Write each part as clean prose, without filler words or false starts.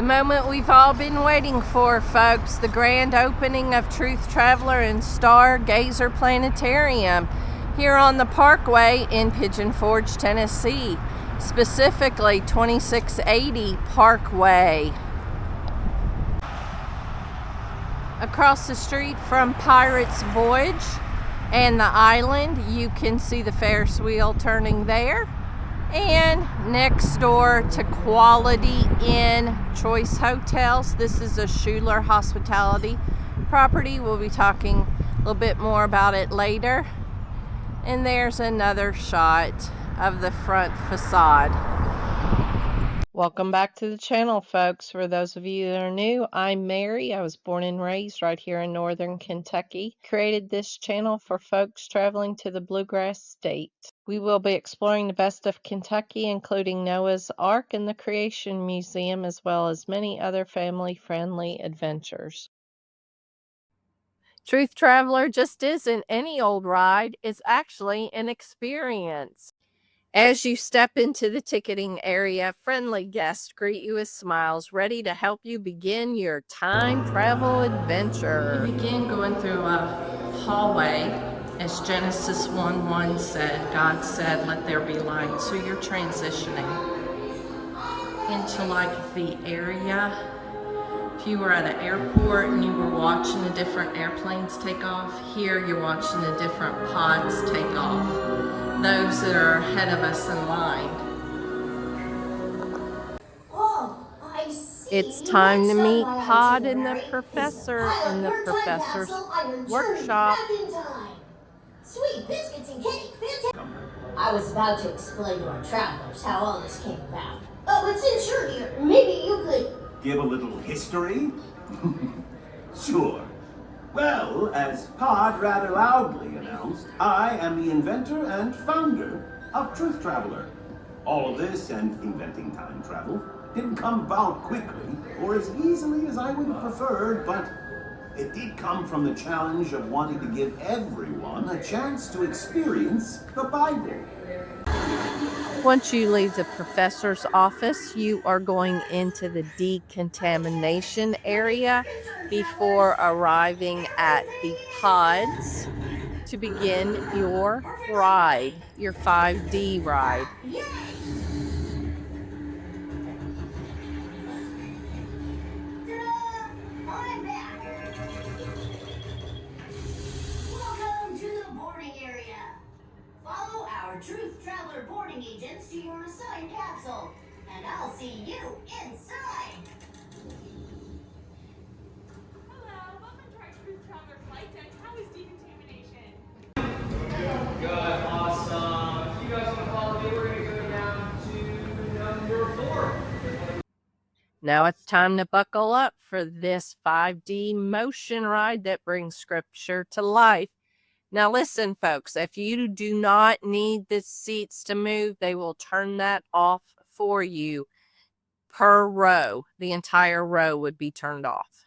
The moment we've all been waiting for, folks, the grand opening of Truth Traveler and Stargazer Planetarium here on the Parkway in Pigeon Forge, Tennessee, specifically 2680 Parkway. Across the street from Pirate's Voyage and the island, you can see the Ferris wheel turning there. And next door to Quality Inn Choice Hotels, this is a Schuler Hospitality property. We'll be talking a little bit more about it later. And there's another shot of the front facade. Welcome back to the channel, folks. For those of you that are new, I'm Mary. I was born and raised right here in northern Kentucky. Created this channel for folks traveling to the Bluegrass State. We will be exploring the best of Kentucky, including Noah's Ark and the Creation Museum, as well as many other family-friendly adventures. Truth Traveler just isn't any old ride. It's actually an experience. As you step into the ticketing area, friendly guests greet you with smiles, ready to help you begin your time travel adventure. You begin going through a hallway. As Genesis 1:1 said, God said, "Let there be light." So you're transitioning into like the area. If you were at an airport and you were watching the different airplanes take off, here you're watching the different pods take off. Those that are ahead of us in line. Oh, I see. It's time to meet Pod and the Professor in the Professor's workshop. Sweet biscuits and cake, fantastic. I was about to explain to our travelers how all this came about. Oh, but since you're here, maybe you could give a little history? Sure. Well, as Pod rather loudly announced, I am the inventor and founder of Truth Traveler. All of this and inventing time travel didn't come about quickly or as easily as I would have preferred, but it did come from the challenge of wanting to give everyone a chance to experience the Bible. Once you leave the professor's office, you are going into the decontamination area before arriving at the pods to begin your ride, your 5D ride. I'm back. Welcome to the boarding area. Follow our Truth Traveler boarding agents to your assigned capsule, and I'll see you inside. Hello, welcome to our Truth Traveler flight deck. How is decontamination? Good, awesome. If you guys want to follow me, we're going to go down to number 4. Now it's time to buckle up for this 5D motion ride that brings scripture to life. Now listen, folks, if you do not need the seats to move, they will turn that off for you per row. The entire row would be turned off.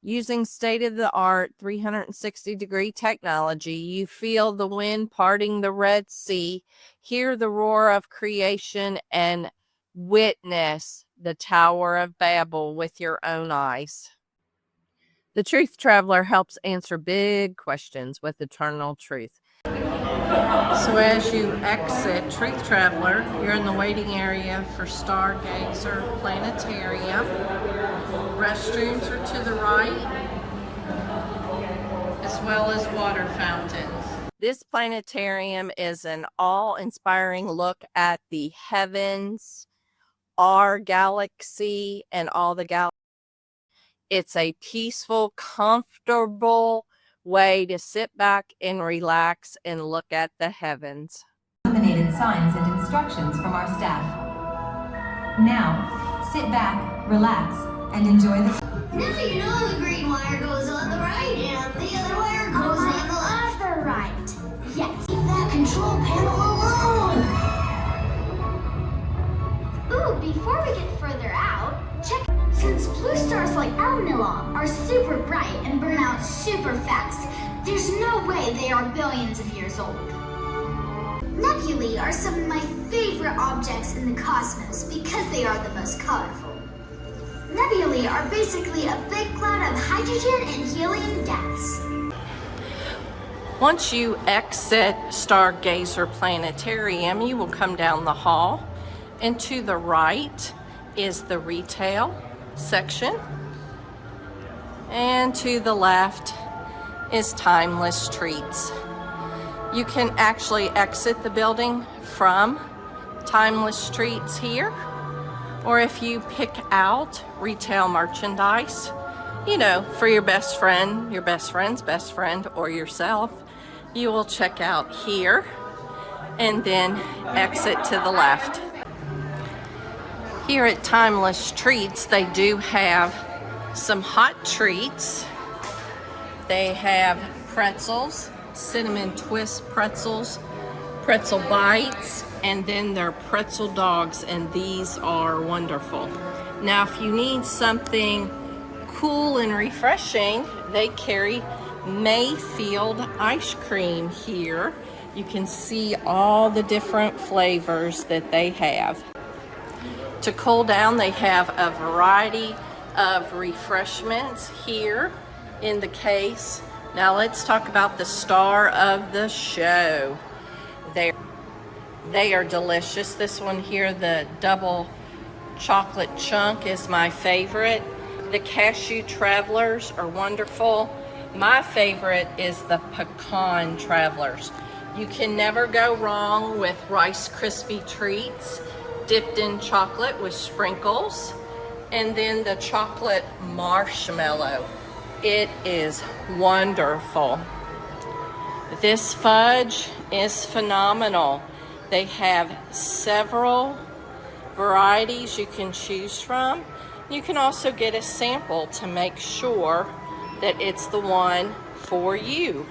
Using state-of-the-art 360-degree technology, you feel the wind parting the Red Sea, hear the roar of creation, and witness the Tower of Babel with your own eyes. The Truth Traveler helps answer big questions with eternal truth. So as you exit Truth Traveler, you're in the waiting area for Stargazer Planetarium. Restrooms are to the right, as well as water fountains. This planetarium is an awe-inspiring look at the heavens, our galaxy, and all the galaxies. It's a peaceful, comfortable way to sit back and relax and look at the heavens. Illuminated signs and instructions from our staff. Now, sit back, relax, and enjoy the... Now you know the green wire goes on the right and the other wire goes on the left. The right. Yes. Leave that control panel alone. Ooh, before we get further out, check. Since blue stars like Almilla are super bright and burn out super fast, there's no way they are billions of years old. Nebulae are some of my favorite objects in the cosmos because they are the most colorful. Nebulae are basically a big cloud of hydrogen and helium gas. Once you exit Stargazer Planetarium, you will come down the hall, and to the right is the retail section, and to the left is Timeless Treats. You can actually exit the building from Timeless Treats here, or if you pick out retail merchandise, you know, for your best friend, your best friend's best friend, or yourself, you will check out here and then exit to the left. Here at Timeless Treats, they do have some hot treats. They have pretzels, cinnamon twist pretzels, pretzel bites, and then their pretzel dogs, and these are wonderful. Now, if you need something cool and refreshing, they carry Mayfield ice cream here. You can see all the different flavors that they have. To cool down, they have a variety of refreshments here in the case. Now let's talk about the star of the show. They are delicious. This one here, the double chocolate chunk, is my favorite. The cashew travelers are wonderful. My favorite is the pecan travelers. You can never go wrong with Rice Krispie treats dipped in chocolate with sprinkles, and then the chocolate marshmallow. It is wonderful. This fudge is phenomenal. They have several varieties you can choose from. You can also get a sample to make sure that it's the one for you.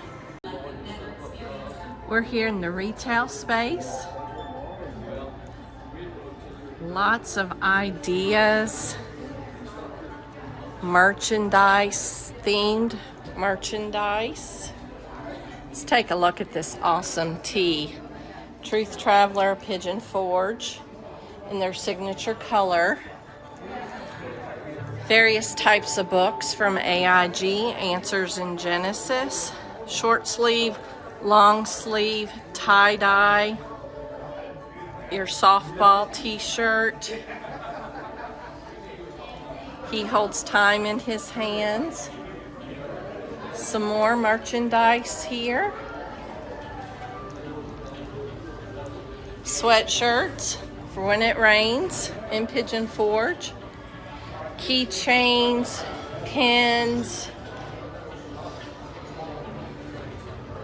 We're here in the retail space. Lots of ideas, merchandise, themed merchandise. Let's take a look at this awesome tea. Truth Traveler Pigeon Forge in their signature color. Various types of books from AIG, Answers in Genesis, short sleeve, long sleeve, tie-dye, your softball t-shirt. He holds time in his hands. Some more merchandise here. Sweatshirts for when it rains in Pigeon Forge. Keychains, pins,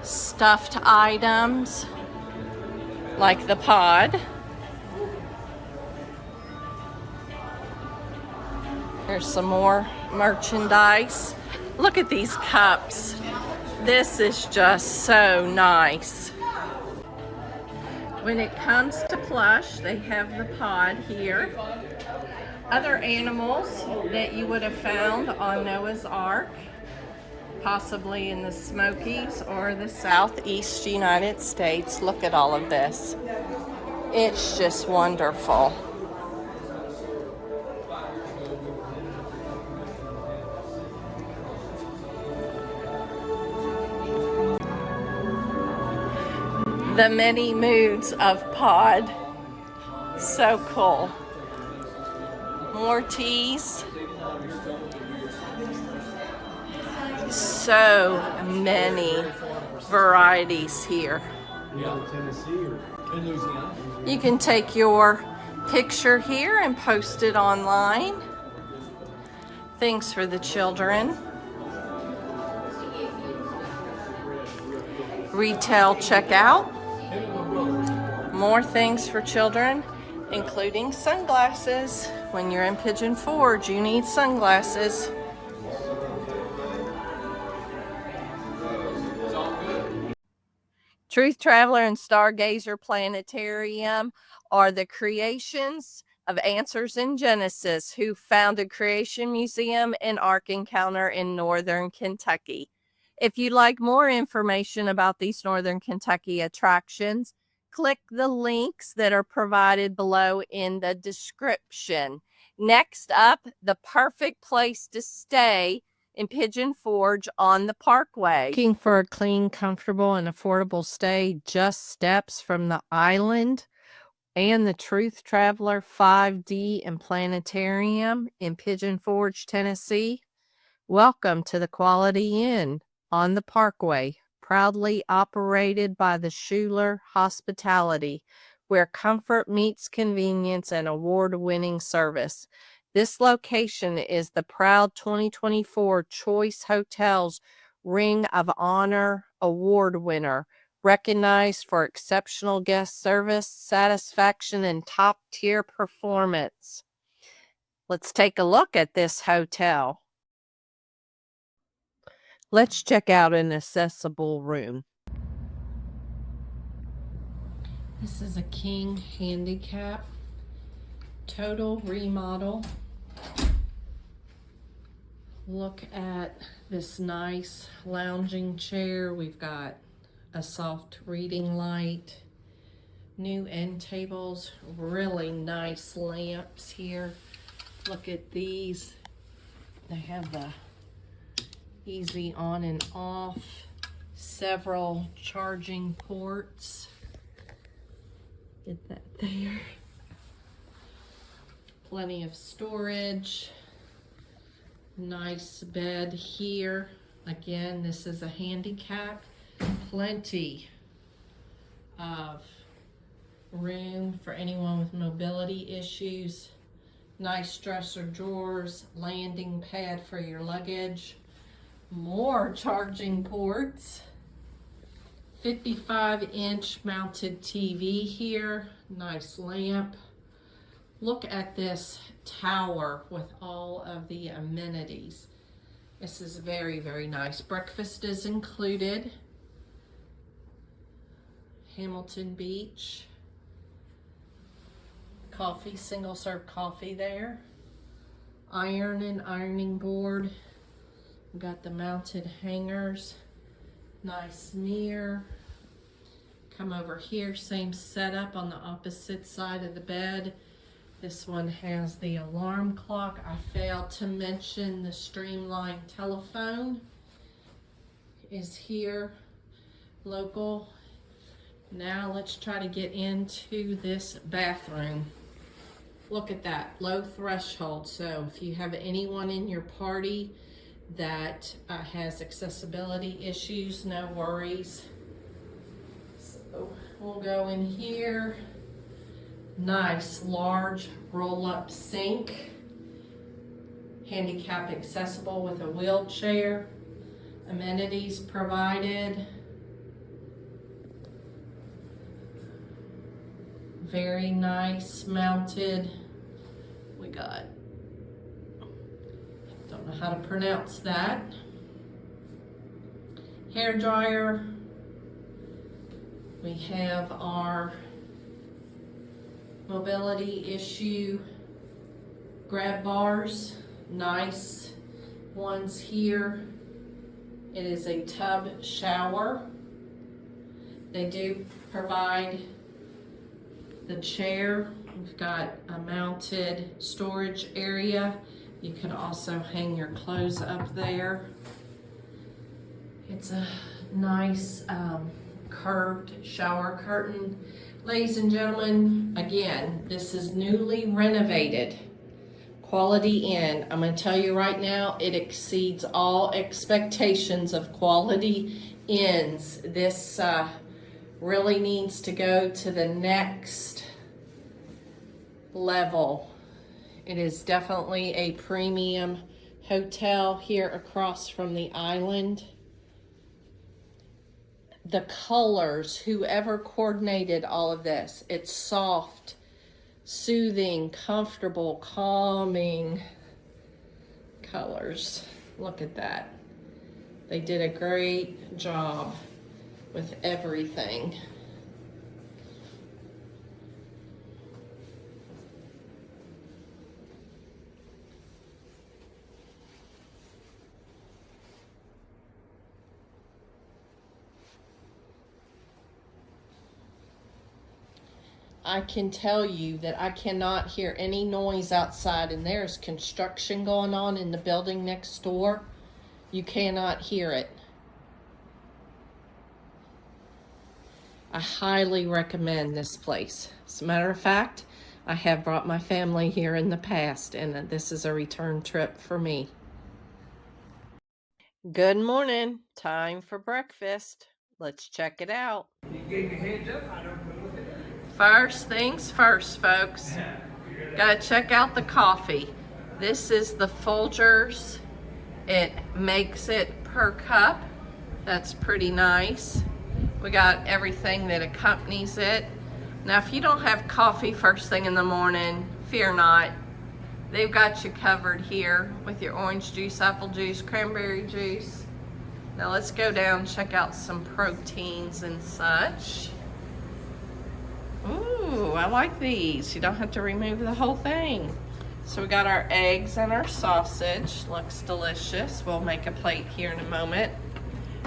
stuffed items like the pod. There's some more merchandise. Look at these cups. This is just so nice. When it comes to plush, they have the pod here. Other animals that you would have found on Noah's Ark, possibly in the Smokies or the Southeast United States. Look at all of this. It's just wonderful. The many moods of pod. So cool. More teas. So many varieties here. You can take your picture here and post it online. Things for the children. Retail checkout. More things for children, including sunglasses. When you're in Pigeon Forge, you need sunglasses. Truth Traveler and Stargazer Planetarium are the creations of Answers in Genesis, who founded Creation Museum and Ark Encounter in Northern Kentucky. If you'd like more information about these Northern Kentucky attractions, click the links that are provided below in the description. Next up, the perfect place to stay in Pigeon Forge on the Parkway. Looking for a clean, comfortable, and affordable stay just steps from the island and the Truth Traveler 5D and Planetarium in Pigeon Forge, Tennessee? Welcome to the Quality Inn on the Parkway, proudly operated by the Schuler Hospitality, where comfort meets convenience and award-winning service. This location is the proud 2024 Choice Hotels Ring of Honor Award winner, recognized for exceptional guest service, satisfaction, and top-tier performance. Let's take a look at this hotel. Let's check out an accessible room. This is a king handicap, total remodel. Look at this nice lounging chair. We've got a soft reading light, new end tables, really nice lamps here. Look at these. They have the easy on and off, several charging ports. Get that there. Plenty of storage. Nice bed here. Again, this is a handicap. Plenty of room for anyone with mobility issues. Nice dresser drawers, landing pad for your luggage. More charging ports. 55-inch mounted TV here. Nice lamp. Look at this tower with all of the amenities. This is very, very nice. Breakfast is included. Hamilton Beach. Coffee, single serve coffee there. Iron and ironing board. We've got the mounted hangers. Nice mirror. Come over here, same setup on the opposite side of the bed. This one has the alarm clock. I failed to mention the streamlined telephone is here, local. Now let's try to get into this bathroom. Look at that, low threshold. So if you have anyone in your party that has accessibility issues, no worries. So we'll go in here. Nice large roll-up sink, handicap accessible with a wheelchair, amenities provided. Very nice mounted. We got, don't know how to pronounce that, hair dryer. We have our mobility issue grab bars, nice ones here. It is a tub shower. They do provide the chair. We've got a mounted storage area. You can also hang your clothes up there. It's a nice curved shower curtain. Ladies and gentlemen, again, this is newly renovated. Quality Inn. I'm going to tell you right now, it exceeds all expectations of Quality Inns. This really needs to go to the next level. It is definitely a premium hotel here across from the island. The colors, whoever coordinated all of this, it's soft, soothing, comfortable, calming colors. Look at that. They did a great job with everything. I can tell you that I cannot hear any noise outside, and there's construction going on in the building next door. You cannot hear it. I highly recommend this place. As a matter of fact, I have brought my family here in the past, and this is a return trip for me. Good morning. Time for breakfast. Let's check it out. You gave me a heads up. I don't know what it is. First things first, folks. Gotta check out the coffee. This is the Folgers. It makes it per cup. That's pretty nice. We got everything that accompanies it. Now, if you don't have coffee first thing in the morning, fear not. They've got you covered here with your orange juice, apple juice, cranberry juice. Now let's go down and check out some proteins and such. Ooh, I like these. You don't have to remove the whole thing. So we got our eggs and our sausage. Looks delicious. We'll make a plate here in a moment.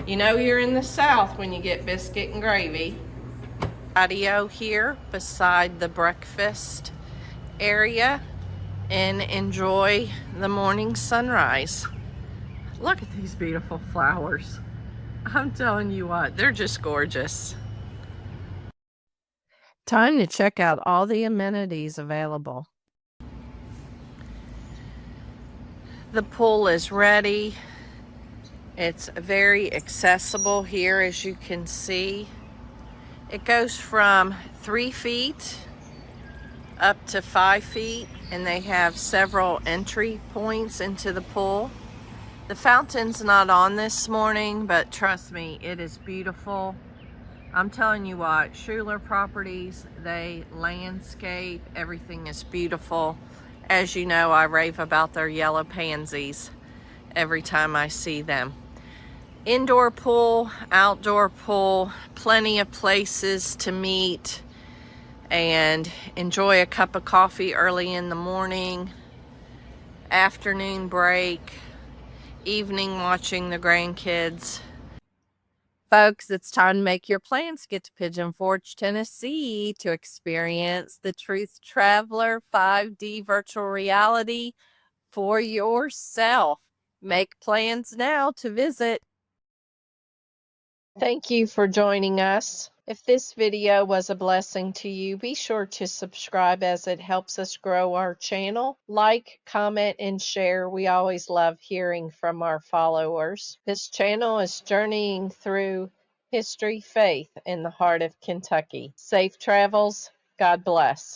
You know you're in the South when you get biscuit and gravy. Patio here beside the breakfast area and enjoy the morning sunrise. Look at these beautiful flowers. I'm telling you what, they're just gorgeous. Time to check out all the amenities available. The pool is ready. It's very accessible here, as you can see. It goes from 3 feet up to 5 feet, and they have several entry points into the pool. The fountain's not on this morning, but trust me, it is beautiful. I'm telling you what, Schuler Properties, they landscape, everything is beautiful. As you know, I rave about their yellow pansies every time I see them. Indoor pool, outdoor pool, plenty of places to meet and enjoy a cup of coffee early in the morning, afternoon break, evening watching the grandkids. Folks, it's time to make your plans. Get to Pigeon Forge, Tennessee to experience the Truth Traveler 5D virtual reality for yourself. Make plans now to visit. Thank you for joining us. If this video was a blessing to you, be sure to subscribe as it helps us grow our channel. Like, comment, and share. We always love hearing from our followers. This channel is journeying through history, faith in the heart of Kentucky. Safe travels. God bless.